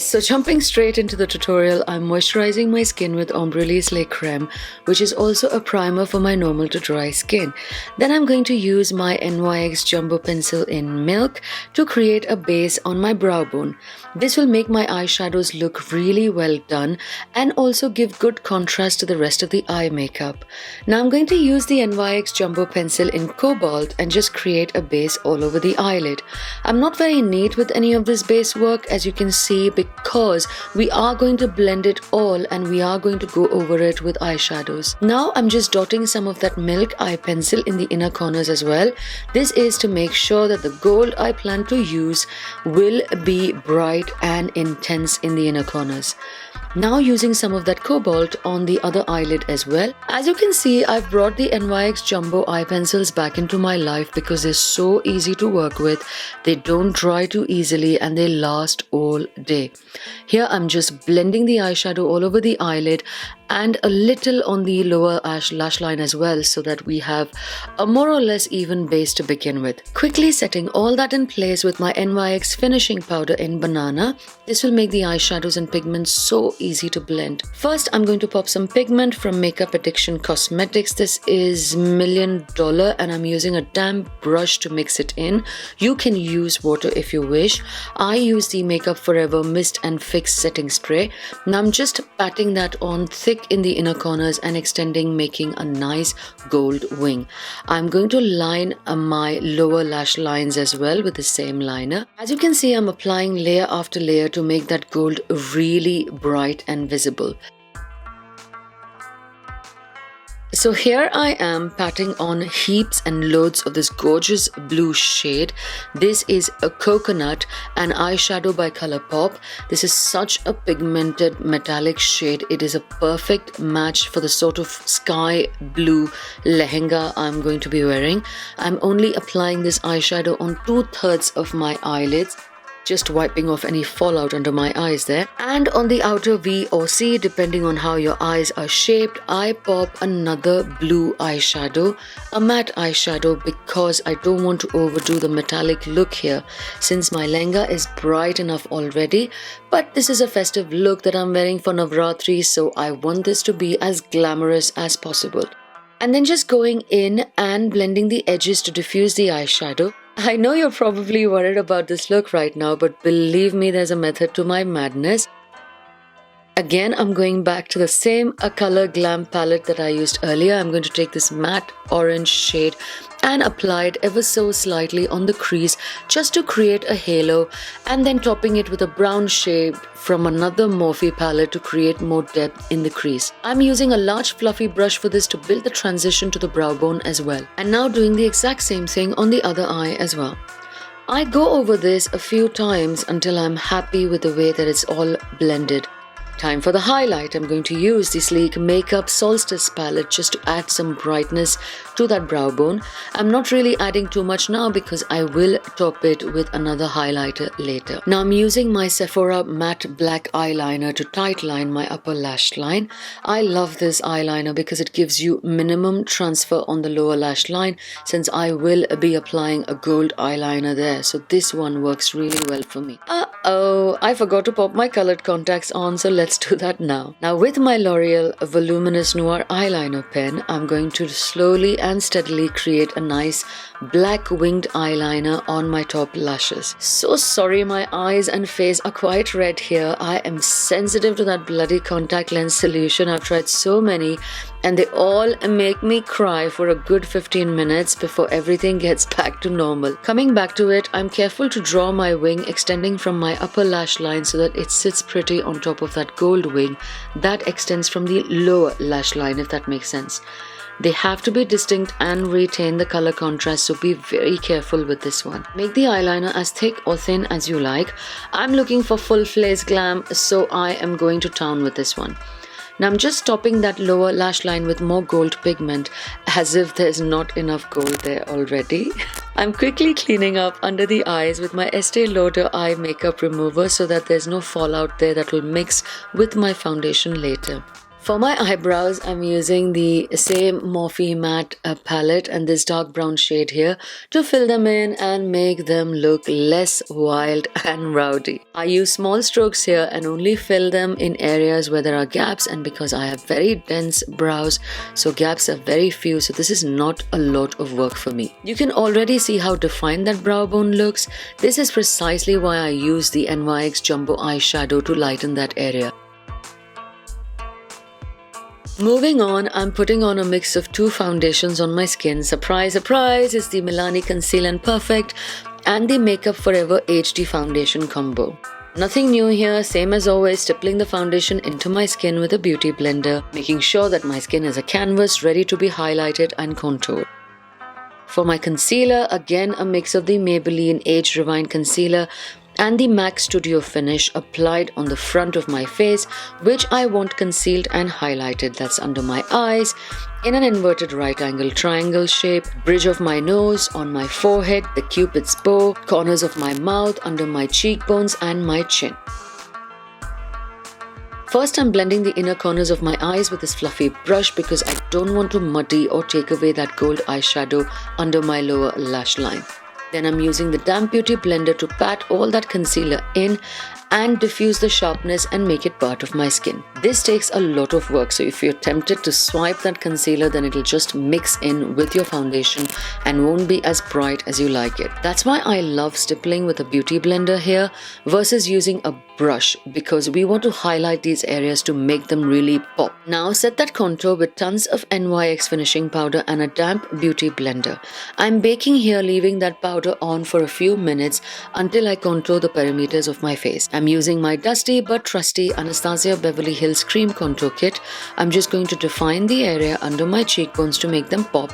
So jumping straight into the tutorial, I'm moisturizing my skin with Ombre Lait Creme, which is also a primer for my normal to dry skin. Then I'm going to use my NYX Jumbo Pencil in Milk to create a base on my brow bone. This will make my eyeshadows look really well done and also give good contrast to the rest of the eye makeup. Now I'm going to use the NYX Jumbo Pencil in Cobalt and just create a base all over the eyelid. I'm not very neat with any of this base work, as you can see, because we are going to blend it all and we are going to go over it with eyeshadows. Now I'm just dotting some of that Milk eye pencil in the inner corners as well. This is to make sure that the gold I plan to use will be bright and intense in the inner corners. Now using some of that Cobalt on the other eyelid as well. As you can see, I've brought the NYX Jumbo eye pencils back into my life because they're so easy to work with. They don't dry too easily and they last all day. Here I'm just blending the eyeshadow all over the eyelid and a little on the lower lash line as well, so that we have a more or less even base to begin with. Quickly setting all that in place with my NYX finishing powder in Banana. This will make the eyeshadows and pigments so easy to blend. First, I'm going to pop some pigment from Makeup Addiction Cosmetics. This is $1 Million and I'm using a damp brush to mix it in. You can use water if you wish. I use the Makeup Forever Mist and Fix Setting Spray. Now I'm just patting that on thick in the inner corners and extending, making a nice gold wing. I'm going to line my lower lash lines as well with the same liner. As you can see, I'm applying layer after layer to make that gold really bright and visible. So here I am patting on heaps and loads of this gorgeous blue shade. This is a Coconut, an eyeshadow by Colourpop. This is such a pigmented metallic shade. It is a perfect match for the sort of sky blue lehenga I'm going to be wearing. I'm only applying this eyeshadow on 2/3 of my eyelids, just wiping off any fallout under my eyes there. And on the outer V or C, depending on how your eyes are shaped, I pop another blue eyeshadow, a matte eyeshadow, because I don't want to overdo the metallic look here, since my lehenga is bright enough already. But this is a festive look that I'm wearing for Navratri, so I want this to be as glamorous as possible. And then just going in and blending the edges to diffuse the eyeshadow. I know you're probably worried about this look right now, but believe me, there's a method to my madness. Again, I'm going back to the same Color Glam palette that I used earlier. I'm going to take this matte orange shade and apply it ever so slightly on the crease just to create a halo, and then topping it with a brown shade from another Morphe palette to create more depth in the crease. I'm using a large fluffy brush for this to build the transition to the brow bone as well. And now doing the exact same thing on the other eye as well. I go over this a few times until I'm happy with the way that it's all blended. Time for the highlight. I'm going to use the Sleek Makeup Solstice palette just to add some brightness to that brow bone. I'm not really adding too much now because I will top it with another highlighter later. Now I'm using my Sephora matte black eyeliner to tightline my upper lash line. I love this eyeliner because it gives you minimum transfer on the lower lash line, since I will be applying a gold eyeliner there. So this one works really well for me. I forgot to pop my colored contacts on, so let's do that now. Now with my L'Oreal Voluminous Noir eyeliner pen, I'm going to slowly and steadily create a nice black winged eyeliner on my top lashes. So sorry, my eyes and face are quite red here. I am sensitive to that bloody contact lens solution. I've tried so many and they all make me cry for a good 15 minutes before everything gets back to normal. Coming back to it, I'm careful to draw my wing extending from my upper lash line so that it sits pretty on top of that gold wing that extends from the lower lash line, if that makes sense. They have to be distinct and retain the color contrast, so be very careful with this one. Make the eyeliner as thick or thin as you like. I'm looking for full-face glam, so I am going to town with this one. Now I'm just topping that lower lash line with more gold pigment, as if there's not enough gold there already. I'm quickly cleaning up under the eyes with my Estee Lauder eye makeup remover so that there's no fallout there that will mix with my foundation later. For my eyebrows, I'm using the same Morphe Matte palette and this dark brown shade here to fill them in and make them look less wild and rowdy. I use small strokes here and only fill them in areas where there are gaps, and because I have very dense brows, so gaps are very few, so this is not a lot of work for me. You can already see how defined that brow bone looks. This is precisely why I use the NYX Jumbo eyeshadow to lighten that area. Moving on, I'm putting on a mix of two foundations on my skin. Surprise, surprise, it's the Milani Conceal and Perfect and the Makeup Forever HD foundation combo. Nothing new here, same as always, stippling the foundation into my skin with a beauty blender, making sure that my skin is a canvas ready to be highlighted and contoured. For my concealer, again a mix of the Maybelline Age Rewind Concealer and the MAC Studio Finish applied on the front of my face, which I want concealed and highlighted. That's under my eyes, in an inverted right angle triangle shape, bridge of my nose, on my forehead, the cupid's bow, corners of my mouth, under my cheekbones and my chin. First, I'm blending the inner corners of my eyes with this fluffy brush because I don't want to muddy or take away that gold eyeshadow under my lower lash line. Then I'm using the damp beauty blender to pat all that concealer in and diffuse the sharpness and make it part of my skin. This takes a lot of work, so if you're tempted to swipe that concealer, then it'll just mix in with your foundation and won't be as bright as you like it. That's why I love stippling with a beauty blender here versus using a brush, because we want to highlight these areas to make them really pop. Now set that contour with tons of NYX finishing powder and a damp beauty blender. I'm baking here, leaving that powder on for a few minutes until I contour the perimeters of my face. I'm using my dusty but trusty Anastasia Beverly Hills Cream Contour Kit. I'm just going to define the area under my cheekbones to make them pop,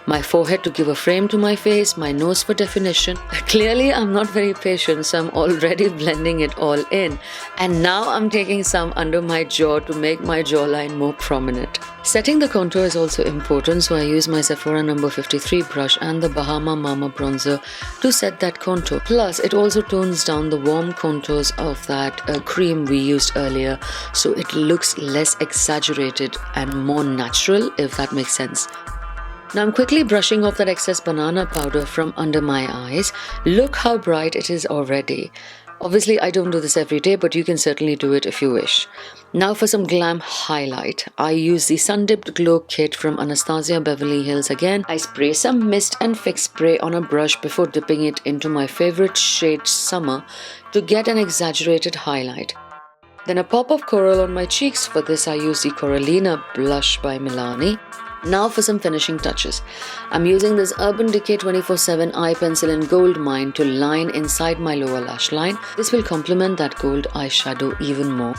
my forehead to give a frame to my face, my nose for definition. Clearly, I'm not very patient, so I'm already blending it all in. And now I'm taking some under my jaw to make my jawline more prominent. Setting the contour is also important, so I use my Sephora No. 53 brush and the Bahama Mama bronzer to set that contour. Plus, it also tones down the warm contours of that cream we used earlier, so it looks less exaggerated and more natural, if that makes sense. Now I'm quickly brushing off that excess banana powder from under my eyes. Look how bright it is already. Obviously, I don't do this every day, but you can certainly do it if you wish. Now for some glam highlight. I use the Sun Dipped Glow Kit from Anastasia Beverly Hills again. I spray some mist and fix spray on a brush before dipping it into my favorite shade Summer to get an exaggerated highlight. Then a pop of coral on my cheeks. For this, I use the Coralina blush by Milani. Now for some finishing touches. I'm using this Urban Decay 24/7 eye pencil in Gold Mine to line inside my lower lash line. This will complement that gold eyeshadow even more.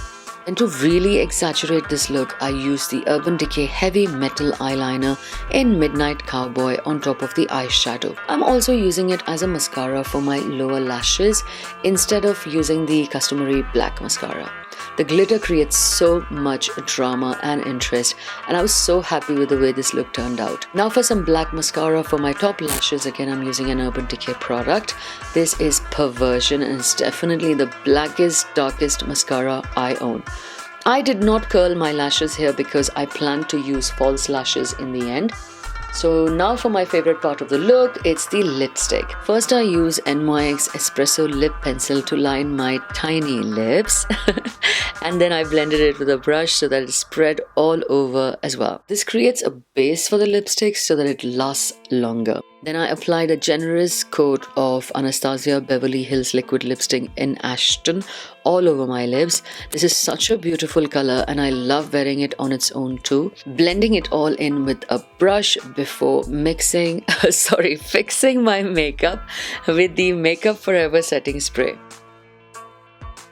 And to really exaggerate this look, I use the Urban Decay Heavy Metal Eyeliner in Midnight Cowboy on top of the eyeshadow. I'm also using it as a mascara for my lower lashes instead of using the customary black mascara. The glitter creates so much drama and interest, and I was so happy with the way this look turned out. Now for some black mascara for my top lashes. Again, I'm using an Urban Decay product. This is Perversion, and it's definitely the blackest, darkest mascara I own. I did not curl my lashes here because I plan to use false lashes in the end. So now for my favorite part of the look, it's the lipstick. First, I use NYX Espresso Lip Pencil to line my tiny lips. And then I blended it with a brush so that it's spread all over as well. This creates a base for the lipstick so that it lasts longer. Then I applied a generous coat of Anastasia Beverly Hills Liquid Lipstick in Ashton all over my lips. This is such a beautiful color and I love wearing it on its own too. Blending it all in with a brush before fixing my makeup with the Makeup Forever setting spray.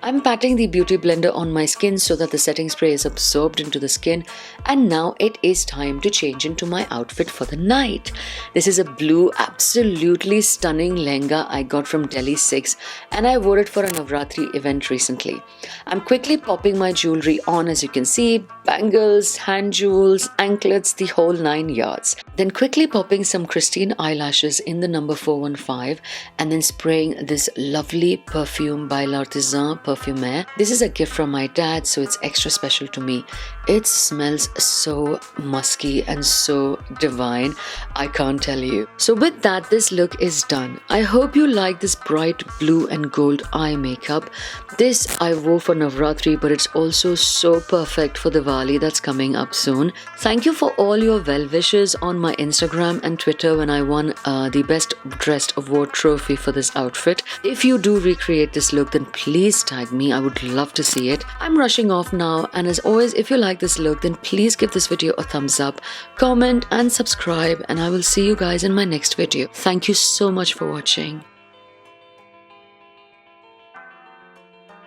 I'm patting the beauty blender on my skin so that the setting spray is absorbed into the skin, and now it is time to change into my outfit for the night. This is a blue, absolutely stunning lehenga I got from Delhi 6 and I wore it for a Navratri event recently. I'm quickly popping my jewelry on, as you can see, bangles, hand jewels, anklets, the whole 9 yards. Then quickly popping some Christine eyelashes in the number 415 and then spraying this lovely perfume by L'Artisan Parfumeur. This is a gift from my dad, so it's extra special to me. It smells so musky and so divine, I can't tell you. So with that, this look is done. I hope you like this bright blue and gold eye makeup. This I wore for Navratri, but it's also so perfect for Diwali that's coming up soon. Thank you for all your well wishes on my Instagram and Twitter when I won the Best Dressed Award trophy for this outfit. If you do recreate this look, then please tag me. I would love to see it. I'm rushing off now, and as always, if you like this look, then please give this video a thumbs up, comment and subscribe, and I will see you guys in my next video. Thank you so much for watching.